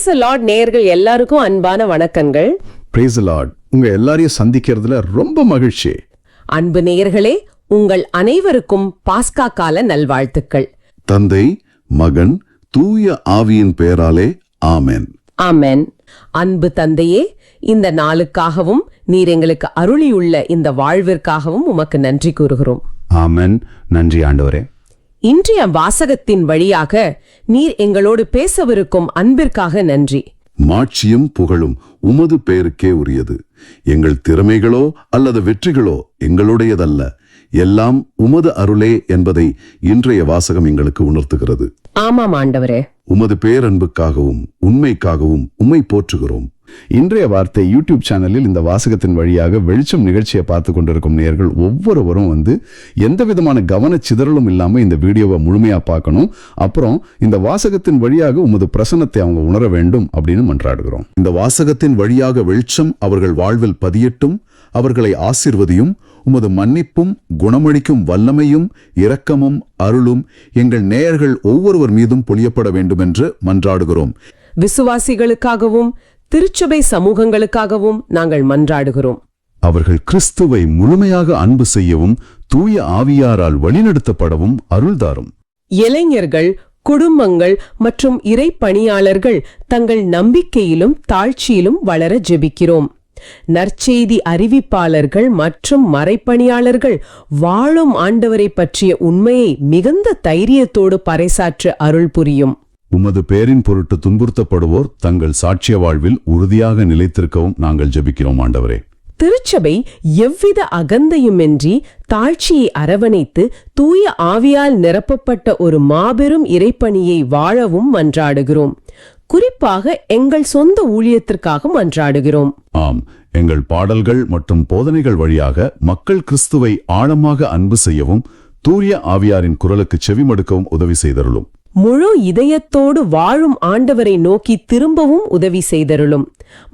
Praise the Lord நேயர்கள் எல்லாருக்கும் அன்பான வணக்கங்கள். Praise the Lord. உங்க எல்லாரையும் சந்திக்கிறதுல ரொம்ப மகிழ்ச்சி. அன்பு நேயர்களே, உங்கள் அனைவருக்கும் பாஸ்கா கால நல்வாழ்த்துக்கள். தந்தை, மகன், தூய ஆவியின் பெயராலே ஆமென். ஆமென். அன்பு தந்தையே, இந்த நாளுக்காகவும் நீர் எங்களுக்கு அருளியுள்ள இந்த வாழ்விற்காகவும் உமக்கு நன்றி கூறுகிறோம். ஆமென். நன்றி ஆண்டவரே. இன்றைய வாசகத்தின் வழியாக நீர் எங்களோடு பேசவிருக்கும் அன்பிற்காக நன்றி. மாட்சியும் புகழும் உமது பெயருக்கே உரியது. எங்கள் திறமைகளோ அல்லது வெற்றிகளோ எங்களுடையதல்ல, எல்லாம் உமது அருளே என்பதை இன்றைய வாசகம் எங்களுக்கு உணர்த்துகிறது. ஆமாம் ஆண்டவரே. உமது பேரன்புக்காகவும் உண்மைக்காகவும் உம்மை போற்றுகிறோம். இன்றைய வார்த்தை யூடியூப் சேனலில் இந்த வாசகத்தின் வழியாக வெளிச்சம் நிகழ்ச்சியை பார்த்து கொண்டிருக்கும் நேயர்கள் ஒவ்வொருவரும் எந்த விதமான கவன சிதறலும் இல்லாம இந்த வீடியோவை முழுமையா பார்க்கணும். அப்புறம் இந்த வாசகத்தின் வழியாக உமது பிரசன்னத்தை அவங்க உணர வேண்டும் அப்படின்னு மன்றாடுகிறோம். இந்த வாசகத்தின் வழியாக வெளிச்சம் அவர்கள் வாழ்வில் பதியட்டும், அவர்களை ஆசீர்வதியும். உமது மன்னிப்பும் குணமளிக்கும் வல்லமையும் இரக்கமும் அருளும் எங்கள் நேயர்கள் ஒவ்வொருவர் மீதும் பொழியப்பட வேண்டும் என்று மன்றாடுகிறோம். விசுவாசிகளுக்காகவும் திருச்சபை சமூகங்களுக்காகவும் நாங்கள் மன்றாடுகிறோம். அவர்கள் கிறிஸ்துவை முழுமையாக அன்பு செய்யவும் தூய ஆவியாரால் வழிநடத்தப்படவும் அருள்தாரும். இளைஞர்கள், குடும்பங்கள் மற்றும் இறைப்பணியாளர்கள் தங்கள் நம்பிக்கையிலும் தாழ்ச்சியிலும் வளர ஜெபிக்கிறோம். நற்செய்தி அறிவிப்பாளர்கள் மற்றும் மறைப்பணியாளர்கள் வாழும் ஆண்டவரை பற்றிய உண்மையை மிகுந்த தைரியத்தோடு பறைசாற்ற அருள் புரியும். உமது பேரின் பொருட்டு துன்புறுத்தப்படுவோர் தங்கள் சாட்சிய வாழ்வில் உறுதியாக நிலைத்திருக்கவும் நாங்கள் ஜெபிக்கிறோம் ஆண்டவரே. திருச்சபை எவ்வித அகந்தையுமின்றி தாழ்ச்சியை அரவணைத்து தூய ஆவியால் நிரப்பப்பட்ட ஒரு மாபெரும் இறைப்பணியை வாழவும் மன்றாடுகிறோம். குறிப்பாக எங்கள் சொந்த ஊழியத்திற்காக மன்றாடுகிறோம். ஆம், எங்கள் பாடல்கள் மற்றும் போதனைகள் வழியாக மக்கள் கிறிஸ்துவை ஆழமாக அன்பு செய்யவும் தூய ஆவியாரின் குரலுக்கு செவிமடுக்கவும் உதவி செய்தருளும். முழு இதயத்தோடு வாழும் ஆண்டவரை நோக்கி திரும்பவும் உதவி செய்தருளும்.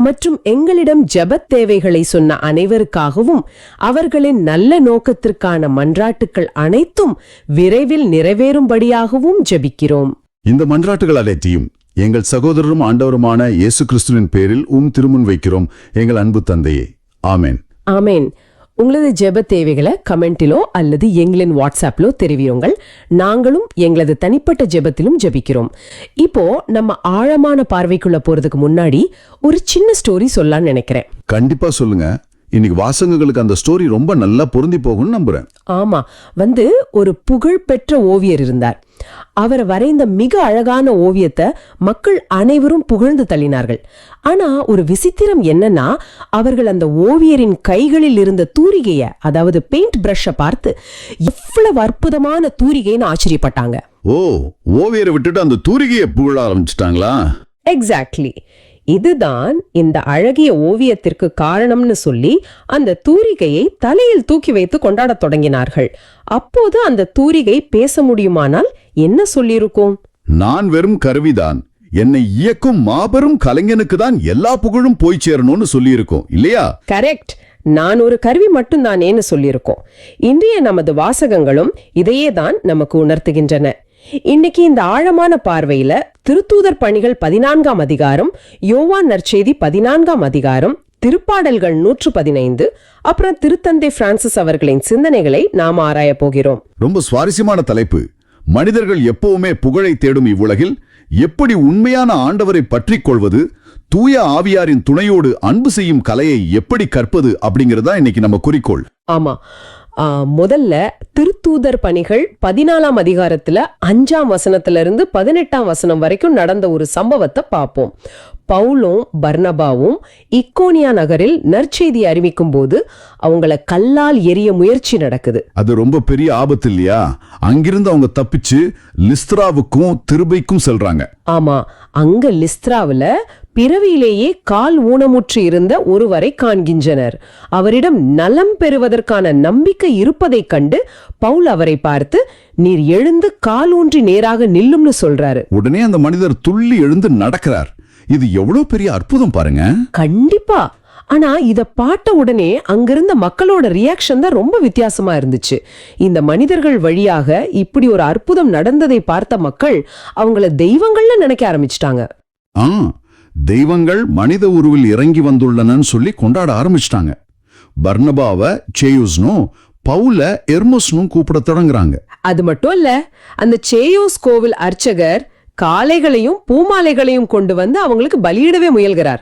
மற்றும் எங்களிடம் ஜெபத் தேவைகளை சொன்ன அனைவருக்காகவும் அவர்களின் நல்ல நோக்கத்திற்கான மன்றாட்டுக்கள் அனைத்தும் விரைவில் நிறைவேறும்படியாகவும் ஜெபிக்கிறோம். இந்த மன்றாட்டுகள் அனைத்தையும் எங்கள் சகோதரரும் ஆண்டவருமான இயேசு கிறிஸ்துவின் பேரில் திருமுன் வைக்கிறோம், எங்கள் அன்பு தந்தையே. ஆமென். ஆமென். உங்களது ஜெப தேவைகளை கமெண்டிலோ அல்லது எங்களின் வாட்ஸ்அப்லோ தெரிவியுங்கள். நாங்களும் எங்களது தனிப்பட்ட ஜெபத்திலும் ஜெபிக்கிறோம். இப்போ நம்ம ஆழமான பார்வைக்குள்ள போறதுக்கு முன்னாடி ஒரு சின்ன ஸ்டோரி சொல்லலாம்னு நினைக்கிறேன். கண்டிப்பா சொல்லுங்க. இன்னைக்கு வாசகங்களுக்கு அந்த ஸ்டோரி ரொம்ப நல்லா பொருந்தி போகும்னு நம்புறேன். ஆமா, ஒரு புகழ்பெற்ற ஓவியர் இருந்தார். அவர் வரைந்த மிக அழகான ஓவியத்தை மக்கள் அனைவரும் புகழ்ந்து தள்ளினார்கள். ஆனா ஒரு விசித்திரம் என்னன்னா, அவர்கள் அந்த ஓவியரின் கைகளில் இருந்த தூரிகைய, அதாவது பெயிண்ட் பிரஷ பார்த்து எவ்வளவு அற்புதமான தூரிகைன்னு ஆச்சரியப்பட்டாங்க. ஓ, ஓவியரை விட்டுட்டு அந்த தூரிகையை புகழ ஆரம்பிச்சிட்டாங்களா? எக்ஸாக்ட்லி. இதுதான் இந்த அழகிய ஓவியத்திற்கு காரணம்னு சொல்லி அந்த தூரிகையை தலையில் தூக்கி வைத்து கொண்டாடத் தொடங்கினார்கள். அப்போது அந்த தூரிகை பேச முடியுமானால் என்ன சொல்லியிருக்கும்? நான் வெறும் கருவிதான், என்னை இயக்கும் மாபெரும் கலைஞனுக்கு தான் எல்லா புகழும் போய் சேரணும்னு சொல்லியிருக்கோம் இல்லையா? கரெக்ட். நான் ஒரு கருவி மட்டும்தானேன்னு சொல்லியிருக்கோம். இன்றைய நமது வாசகங்களும் இதையே தான் நமக்கு உணர்த்துகின்றன. இன்னைக்கு இந்த ஆழமான பார்வையில திருத்தூதர் பணிகள் 14ஆம் அதிகாரம், யோவான் நற்செய்தி 14ஆம் அதிகாரம், திருப்பாடல்கள் 115, அப்புறம் திருத்தந்தை பிரான்சிஸ் அவர்களின் சிந்தனைகளை நாம் ஆராய போகிறோம். ரொம்ப சுவாரஸ்யமான தலைப்பு. மனிதர்கள் எப்பவுமே புகழை தேடும் இவ்வுலகில் எப்படி உண்மையான ஆண்டவரை பற்றி கொள்வது, தூய ஆவியாரின் துணையோடு அன்பு செய்யும் கலையை எப்படி கற்பது அப்படிங்கறதா இன்னைக்கு நம்ம குறிக்கோள். ஆமா, முதல்ல திருத்தூதர் பணிகள் 14ஆம் அதிகாரத்துல 5ஆம் வசனத்திலிருந்து 18ஆம் வசனம் வரைக்கும் நடந்த ஒரு சம்பவத்தை பார்ப்போம். பவுலும் பர்னபாவும் இக்கோனியா நகரில் நற்செய்தி அறிவிக்கும் போது அவங்கள கல்லால் எரிய முயற்சி நடக்குது. அது ரொம்ப பெரிய ஆபத்து இல்லையா? அங்கிருந்து அவங்க தப்பிச்சு லிஸ்திராவுக்கும் திருபைக்கும் செல்றாங்க. ஆமா, அங்க லிஸ்திராவுல பிறவியிலேயே கால் ஊனமுற்று இருந்த ஒருவரை காண்கின்றனர். அவரிடம் நலம் பெறுவதற்கான நம்பிக்கை இருப்பதைக் கண்டு பவுல் அவரை பார்த்து, நீர் எழுந்து கால் ஊன்றி நேராக நில்லும்னு சொல்றாரு. உடனே அந்த மனிதர் துள்ளி எழுந்து நடக்கிறார். இது எவ்வளவு பெரிய அற்புதம் பாருங்க. கண்டிப்பா. ஆனா இத பார்த்த உடனே அங்கிருந்த மக்களோட ரியாக்ஷன் தான் ரொம்ப வித்தியாசமா இருந்துச்சு. இந்த மனிதர்கள் வழியாக இப்படி ஒரு அற்புதம் நடந்ததை பார்த்த மக்கள் அவங்கள தெய்வங்கள்னு நினைக்க ஆரம்பிச்சிட்டாங்க. தெய்வங்கள் மனித உருவில் இறங்கி வந்துள்ளனன்னு சொல்லி கொண்டாட ஆரம்பிச்சிட்டாங்க. பர்னபாவை சேயூஸ்னும் பவுல எர்மோஸ்னும் கூப்பிட தொடங்குறாங்க. அது மட்டும் இல்ல, அந்த சேயோஸ் கோவில் அர்ச்சகர் காளைகளையும் பூமாலைகளையும் கொண்டு வந்து அவங்களுக்கு பலியிடவே முயல்கிறார்.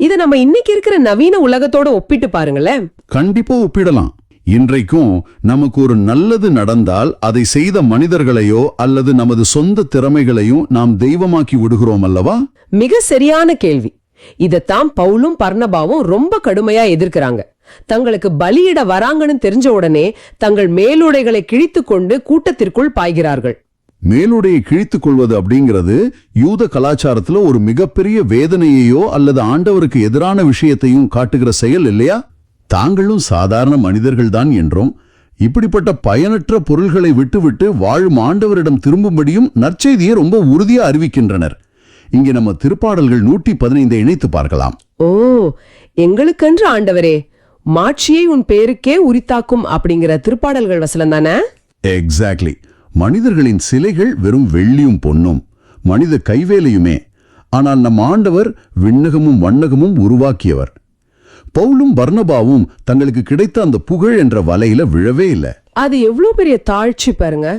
இத நம்ம இன்னைக்கு இருக்கிற நவீன உலகத்தோட ஒப்பிட்டு பாருங்களேன். கண்டிப்பா ஒப்பிடலாம். இன்றைக்கும் நமக்கு ஒரு நல்லது நடந்தால் அதை செய்த மனிதர்களையோ அல்லது நமது சொந்த திறமைகளையும் நாம் தெய்வமாக்கி விடுகிறோம் அல்லவா? மிக சரியான கேள்வி. இதத்தான் பவுலும் பர்னபாவும் ரொம்ப கடுமையா எதிர்க்கிறாங்க. தங்களுக்கு பலியிட வராங்கன்னு தெரிஞ்ச உடனே தங்கள் மேலுடைகளை கிழித்து கொண்டு கூட்டத்திற்குள் பாய்கிறார்கள். மேலுடையை கிழித்துக் கொள்வது அப்படிங்கிறது யூத கலாச்சாரத்துல ஒரு மிகப்பெரிய வேதனையையோ அல்லது ஆண்டவருக்கு எதிரான விஷயத்தையும் காட்டுகிற செயல் இல்லையா? தாங்களும் சாதாரண மனிதர்கள்தான் என்றும் இப்படிப்பட்ட பயனற்ற பொருள்களை விட்டுவிட்டு வாழும் ஆண்டவரிடம் திரும்பும்படியும் நற்செய்தியை ரொம்ப உறுதியா அறிவிக்கின்றனர். இங்கே நம்ம திருப்பாடல்கள் 115 இணைத்து பார்க்கலாம். ஓ, எங்களுக்கென்று ஆண்டவரே, மாட்சியை உன் பேருக்கே உரித்தாக்கும் அப்படிங்கிற திருப்பாடல்கள் வசனம் தானே? எக்ஸாக்ட்லி. மனிதர்களின் சிலைகள் வெறும் வெள்ளியும் பொன்னும், மனித கைவேலையுமே. ஆனால் நம் ஆண்டவர் விண்ணகமும் வண்ணகமும் உருவாக்கியவர். பவுலும் பர்னபாவும் தங்களுக்கு கிடைத்த அந்த புகழ் என்ற வலையில விழவே இல்லை. அது எவ்வளவு பெரிய தாழ்ச்சி பாருங்க.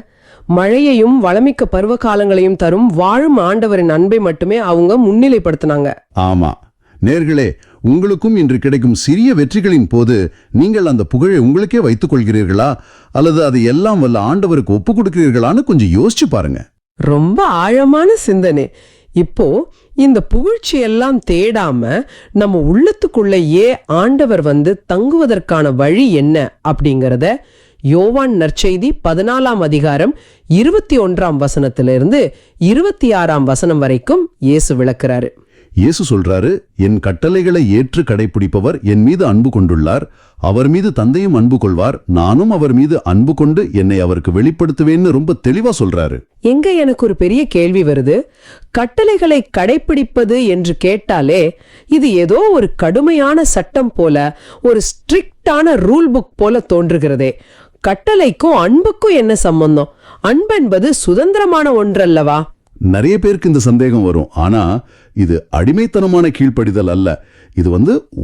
மழையையும் வளமிக்க பருவ காலங்களையும் தரும் வாழும் ஆண்டவரின் அன்பை மட்டுமே அவங்க முன்னிலைப்படுத்தினாங்க. ஆமா நேர்களே, உங்களுக்கும் இன்று கிடைக்கும் சிறிய வெற்றிகளின் போது நீங்கள் அந்த புகழை உங்களுக்கே வைத்துக் கொள்கிறீர்களா அல்லது அதை எல்லாம் வல்ல ஆண்டவருக்கு ஒப்பு கொடுக்கிறீர்களான்னு கொஞ்சம் யோசிச்சு பாருங்க. ரொம்ப ஆழமான சிந்தனை. இப்போ இந்த புகழ்ச்சி எல்லாம் தேடாம நம்ம உள்ளத்துக்குள்ளேயே ஆண்டவர் வந்து தங்குவதற்கான வழி என்ன அப்படிங்கறத யோவான் நற்செய்தி 14ஆம் அதிகாரம் 21ஆம் வசனத்திலிருந்து 26ஆம் வசனம் வரைக்கும் இயேசு விளக்குறாரு. இயேசு சொல்றாரு, என் கட்டளைகளை ஏற்று கடைபிடிப்பவர் என் மீது அன்பு கொண்டுள்ளார், அவர் மீது தந்தையும் அன்பு கொள்வார், நானும் அவர் மீது அன்பு கொண்டு என்னை அவருக்கு வெளிப்படுத்துவேன்னு ரொம்ப தெளிவா சொல்றாரு. எங்க எனக்கு ஒரு பெரிய கேள்வி வருது. கட்டளைகளை கடைபிடிப்பது என்று கேட்டாலே இது ஏதோ ஒரு கடுமையான சட்டம் போல, ஒரு ஸ்ட்ரிக்டான ரூல் புக் போல தோன்றுகிறதே. கட்டளைக்கும் அன்புக்கும் என்ன சம்பந்தம்? அன்பென்பது சுதந்திரமான ஒன்றல்லவா? நிறைய பேருக்கு இந்த சந்தேகம் வரும். ஆனா இது அடிமைத்தனமான கீழ்ப்படிதல் அல்ல. இது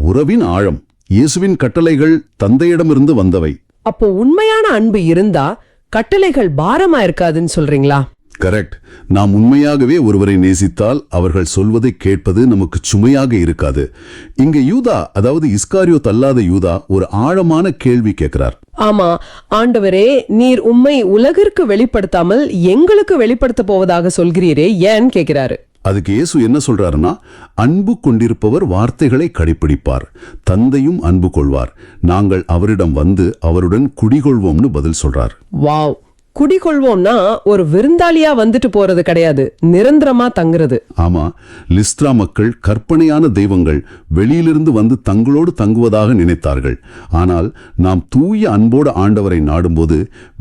உறவின் ஆழம். இயேசுவின் கட்டளைகள் தந்தையிடமிருந்து வந்தவை. அப்போ உண்மையான அன்பு இருந்தா கட்டளைகள் பாரமா இருக்காதுன்னு சொல்றீங்களா? கரெக்ட். நாம் உண்மையாகவே ஒருவரை நேசித்தால் அவர்கள் சொல்வதை கேட்பது நமக்கு சுமையாக இருக்காது. இங்க யூதா, அதாவது இஸ்காரியோத் அல்லாத யூதா, ஒரு ஆழமான கேள்வி கேட்கிறார். ஆமா ஆண்டவரே, நீர் உம்மை உலகிற்கு வெளிப்படுத்தாமல் எங்களுக்கு வெளிப்படுத்த போவதாக சொல்கிறீரே, ஏன் கேட்கிறாரு. அதுக்கு இயேசு என்ன சொல்றாருன்னா, அன்பு கொண்டிருப்பவர் வார்த்தைகளை கடைப்பிடிப்பார், தந்தையும் அன்பு கொள்வார், நாங்கள் அவரிடம் வந்து அவருடன் குடிகொள்வோம்னு பதில் சொல்றார். வாவ்! குடிகொள்வோம்னா ஒரு விருந்தாளியா வந்துட்டு போறது கிடையாது, நிரந்தரமா தங்குறது. ஆமா, லிஸ்த்ரா மக்கள் கற்பனையான தெய்வங்கள் வெளியிலிருந்து வந்து தங்களோடு தங்குவதாக நினைத்தார்கள். ஆனால் நாம் தூய அன்போடு ஆண்டவரை நாடும்போது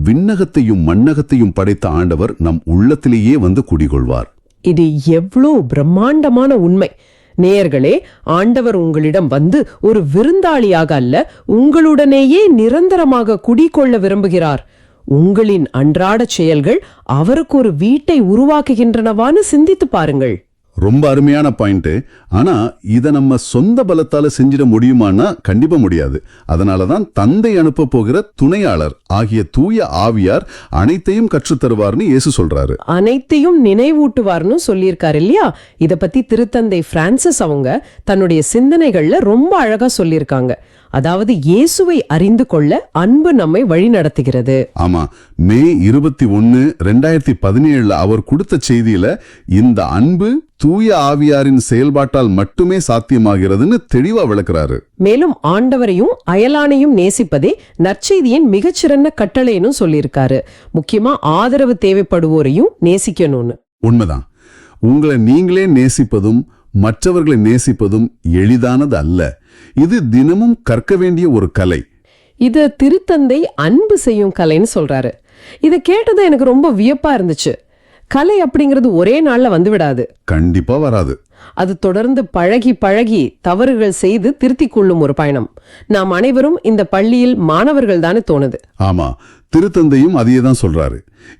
விண்ணகத்தையும் மண்ணகத்தையும் படைத்த ஆண்டவர் நம் உள்ளத்திலேயே வந்து குடிகொள்வார். இது எவ்வளோ பிரம்மாண்டமான உண்மை! நேயர்களே, ஆண்டவர் உங்களிடம் வந்து ஒரு விருந்தாளியாக அல்ல, உங்களுடனேயே நிரந்தரமாக குடிகொள்ள விரும்புகிறார். உங்களின் அன்றாட செயல்கள் அவருக்கு ஒரு வீட்டை உருவாக்குகின்றனவான்னு சிந்தித்து பாருங்கள். ரொம்ப அருமையான பாயிண்ட். ஆனா இதை நம்ம சொந்த பலத்தால செஞ்சிட முடியுமானா கண்டிப்பா முடியாது. அதனாலதான் தந்தை அனுப்ப போகிற துணையாளர் ஆகிய தூய ஆவியார் அனைத்தையும் கற்றுத்தருவார்னு இயேசு சொல்றாரு. அனைத்தையும் நினைவூட்டுவார்னு சொல்லியிருக்காரு இல்லையா? இத பத்தி திருத்தந்தை பிரான்சிஸ் அவங்க தன்னுடைய சிந்தனைகள்ல ரொம்ப அழகா சொல்லியிருக்காங்க. அதாவது இயேசுவை அறிந்து கொள்ள அன்பு நம்மை வழி நடத்துகிறது. ஆமா, மே 21, 2017 அவர் கொடுத்த செய்தியில இந்த அன்பு தூய ஆவியாரின் செயல்பாட்டால் மட்டுமே சாத்தியமாகிறதுன்னு தெளிவா விளக்குறாரு. மேலும் ஆண்டவரையும் அயலானையும் நேசிப்பதே நற்செய்தியின் மிகச்சிறந்த கட்டளைன்னு சொல்லியிருக்காரு. முக்கியமா ஆதரவு தேவைப்படுவோரையும் நேசிக்கணும்னு. உண்மைதான். உங்களை நீங்களே நேசிப்பதும் மற்றவர்களை நேசிப்பதும் எளிதானது அல்ல. இது தினமும் கற்க வேண்டிய ஒரு கலை. இது திருத்தந்தை அன்பு செய்யும் கலைன்னு சொல்றாரு. இதை கேட்டது எனக்கு ரொம்ப வியப்பா இருந்துச்சு. கலை அப்படிங்கிறது ஒரே நாள்ல வந்து விடாது. கண்டிப்பா வராது. அது தொடர்ந்து பழகி பழகி தவறுகள் செய்து திருத்திக் கொள்ளும் ஒரு பயணம். நாம் அனைவரும் இந்த பள்ளியில் மாணவர்கள் தானே தோணுது. ஆமா, திருத்தந்தையும் அதையே தான் சொல்றாரு.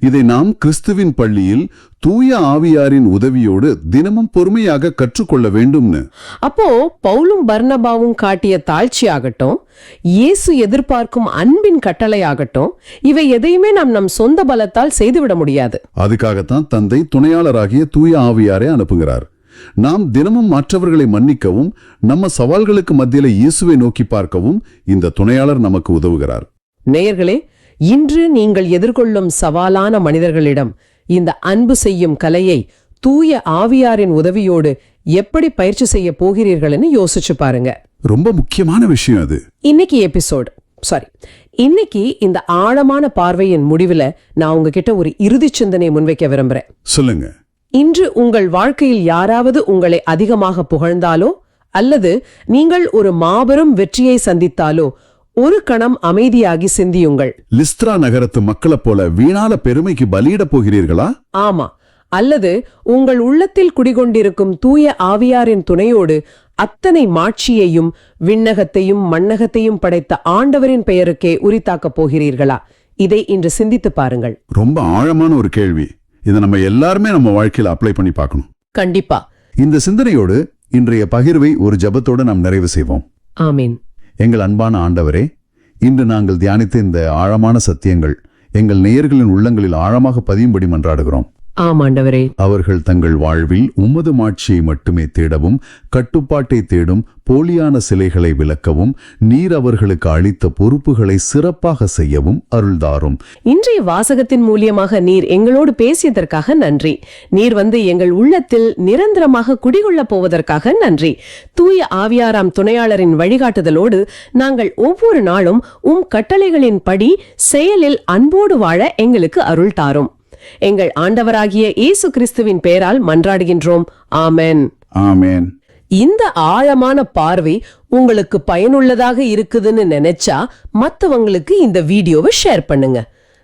இதை நாம் கிறிஸ்துவின் பள்ளியில் தூய ஆவியாரின் உதவியோடு தினமும் பொறுமையாக கற்றுக்கொள்ள வேண்டும்னு. அப்போ பவுலும் பர்னபாவும் காட்டிய தாழ்ச்சி ஆகட்டும், இயேசு எதிர்பார்க்கும் அன்பின் கட்டளை ஆகட்டும், இவை எதையுமே நாம் நம் சொந்த பலத்தால் செய்துவிட முடியாது. அதுக்காகத்தான் தந்தை துணையாளராகிய தூய ஆவியாரை அனுப்புகிறார். நாம் தினமும் மற்றவர்களை மன்னிக்கவும் நம்ம சவால்களுக்கு மத்தியில இயேசுவை நோக்கி பார்க்கவும் இந்த துணையாளர் நமக்கு உதவுகிறார். நேயர்களே, இன்று நீங்கள் எதிர்கொள்ளும் சவாலான மனிதர்களிடம் இந்த அன்பு செய்யும் கலையை தூய ஆவியாரின் உதவியோடு எப்படி பயிற்சி செய்ய போகிறீர்கள்னு யோசிச்சு பாருங்க. ரொம்ப முக்கியமான விஷயம் அது. இன்னைக்கு இந்த ஆழமான பார்வையின் முடிவுல நான் உங்ககிட்ட ஒரு இறுதி சிந்தனை முன்வைக்க விரும்புறேன். சொல்லுங்க. இன்று உங்கள் வாழ்க்கையில் யாராவது உங்களை அதிகமாக புகழ்ந்தாலோ அல்லது நீங்கள் ஒரு மாபெரும் வெற்றியை சந்தித்தாலோ ஒரு கணம் அமைதியாகி சிந்தியுங்கள். லிஸ்த்ரா நகரத்து மக்களைப் போல வீணால பெருமைக்கு பலியிடப் போகிறீர்களா? ஆமா. அல்லது உங்கள் உள்ளத்தில் குடிகொண்டிருக்கும் தூய ஆவியாரின் துணையோடு அத்தனை மாட்சியையும் விண்ணகத்தையும் மண்ணகத்தையும் படைத்த ஆண்டவரின் பெயருக்கே உரித்தாக்கப் போகிறீர்களா? இதை இன்று சிந்தித்து பாருங்கள். ரொம்ப ஆழமான ஒரு கேள்வி. இதை நம்ம எல்லாருமே நம்ம வாழ்க்கையில அப்ளை பண்ணி பார்க்கணும். கண்டிப்பா. இந்த சிந்தனையோடு இன்றைய பகிர்வை ஒரு ஜெபத்தோடு நாம் நிறைவு செய்வோம். ஆமீன். எங்கள் அன்பான ஆண்டவரே, இன்று நாங்கள் தியானித்த இந்த ஆழமான சத்தியங்கள் எங்கள் நேயர்களின் உள்ளங்களில் ஆழமாக பதியும்படி மன்றாடுகிறோம். ஆமாண்டவரே. அவர்கள் தங்கள் வாழ்வில் உமது மாட்சியை மட்டுமே தேடவும், கட்டுப்பாட்டை தேடும் போலியான சிலைகளை விலக்கவும், நீர் அவர்களுக்கு அளித்த பொறுப்புகளை சிறப்பாக செய்யவும் அருள்தாரும். இன்றைய வாசகத்தின் மூலியமாக நீர் எங்களோடு பேசியதற்காக நன்றி. நீர் வந்து எங்கள் உள்ளத்தில் நிரந்தரமாக குடிகொள்ளப் போவதற்காக நன்றி. தூய ஆவியாராம் துணையாளரின் வழிகாட்டுதலோடு நாங்கள் ஒவ்வொரு நாளும் கட்டளைகளின் படி செயலில் அன்போடு வாழ எங்களுக்கு அருள் தாரும். எங்கள் ஆண்டவராகிய இயேசு கிறிஸ்துவின் பெயரால் மன்றாடுகின்றோம். ஆமென். ஆமென். இந்த ஆழமான பார்வை உங்களுக்கு பயனுள்ளதாக இருக்குதுன்னு நினைச்சா மத்தவங்களுக்கு இந்த வீடியோவை ஷேர் பண்ணுங்க.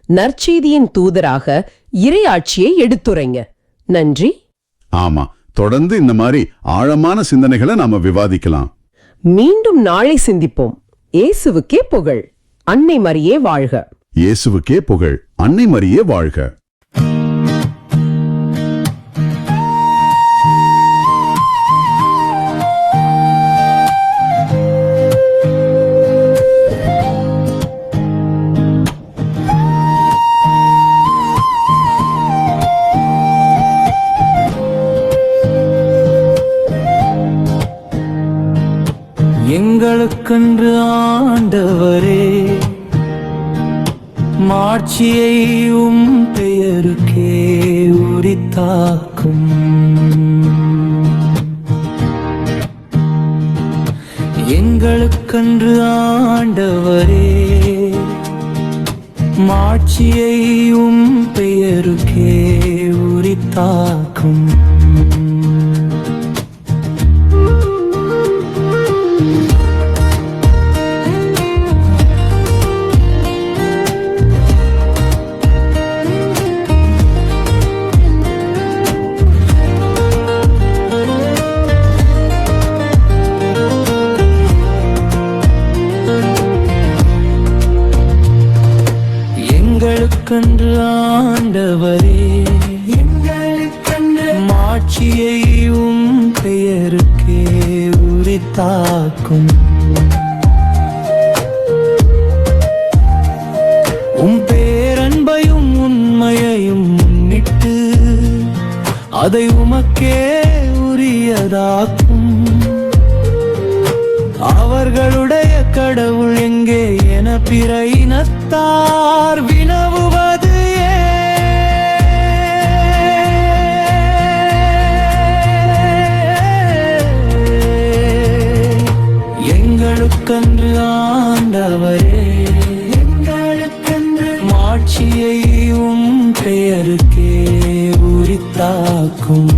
நற்செய்தியின் தூதராக இறையாட்சியை எடுத்துரைங்க. நன்றி. ஆமா, தொடர்ந்து இந்த மாதிரி ஆழமான சிந்தனைகளை நாம விவாதிக்கலாம். மீண்டும் நாளை சிந்திப்போம். இயேசுவுக்கே புகழ். அன்னை மரியே வாழ்க. இயேசுவுக்கே புகழ். அன்னை மரியே வாழ்க. எங்களுக்கென்று ஆண்டவரே, மாட்சியை பெயருக்கே உரித்தாக்கும். எங்களுக்கென்று ஆண்டவரே, மாட்சியை பெயருக்கே உரித்தாக்கும். எங்களுக்கென்று ஆண்டவரே, எங்களுக்கென்று மாட்சியை பெயருக்கே உரித்தாக்கும். பேரன்பையும் உண்மையையும் முன்னிட்டு அதை உமக்கே உரியதாக்கும். அவர்களுடைய கடவுள் எங்கே என பிற இனத்தார் வினவுவது எங்களுக்கென்று ஆண்டவரே, எங்களுக்கென்று மாட்சியை பெயருக்கே உரித்தாக்கும்.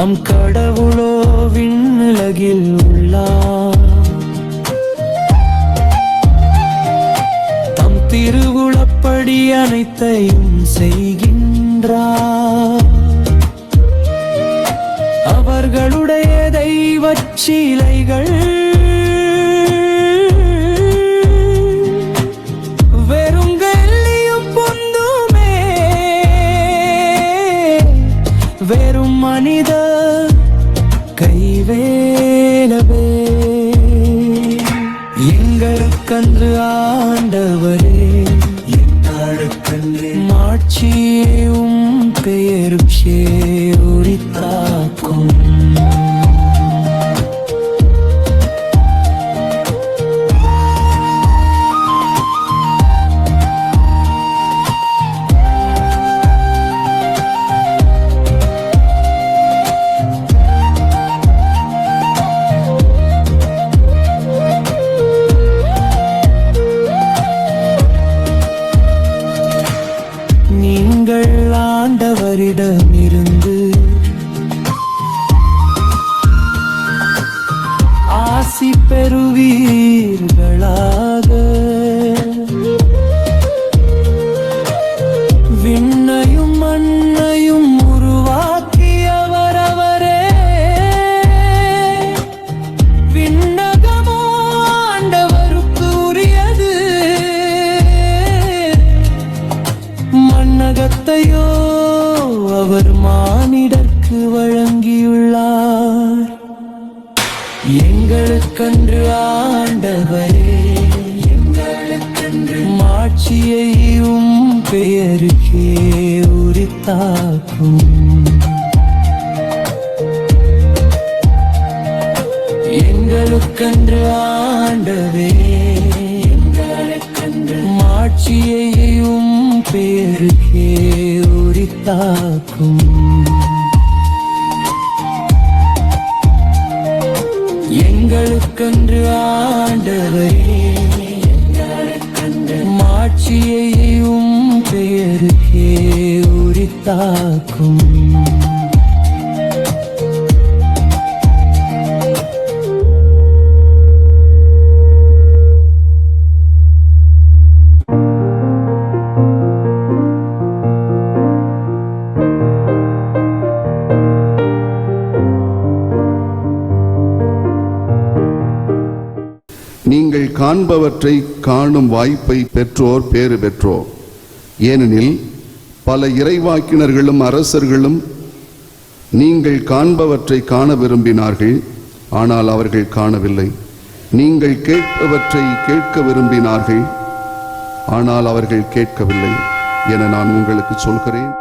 நம் கடவுளோ விண்ணுலகில் உள்ளார். தம் திருவுளப்படி அனைத்தையும் செய்கின்றார். அவர்களுடைய தெய்வச் சிலைகள் வெறுங்கல்லியும் பொந்துமே, வெறும் மனித கைவேலவே. எங்களுக்கன்று ஆண்டவரே, எங்களுக்கன்று மாட்சியும் பெயரும் சேரித்தாக்கும். நீங்கள் ஆண்டவரிடமிருந்து ஆசி பெறுவீர்களாக. விண்ணையும் மண்ணையும் உருவாக்கியவர் அவரே. விண்ணகமோ ஆண்டவருக்கு உரியது, மண்ணகத்தையோ அவர் மானிடர்க்கு வழங்கியுள்ளார். எங்களுக்கன்று ஆண்டவரே, எங்களுக்கன்று மாட்சியையும் பெயருக்கே உரித்தாக்கும். எங்களுக்கன்று ஆண்டவே, எங்களுக்கன்று மாட்சியையும் பெயருக்கே உரித்தாக்கும். எங்களுக்கன்று ஆண்டவரே, எங்களுக்கன்று மாட்சியையும் பெயருக்கே உரித்தாக்கும். நீங்கள் காண்பவற்றை காணும் வாய்ப்பை பெற்றோர் பேறு பெற்றோர். ஏனெனில் பல இறைவாக்கினர்களும் அரசர்களும் நீங்கள் காண்பவற்றை காண விரும்பினார்கள், ஆனால் அவர்கள் காணவில்லை. நீங்கள் கேட்பவற்றை கேட்க விரும்பினார்கள், ஆனால் அவர்கள் கேட்கவில்லை என நான் உங்களுக்கு சொல்கிறேன்.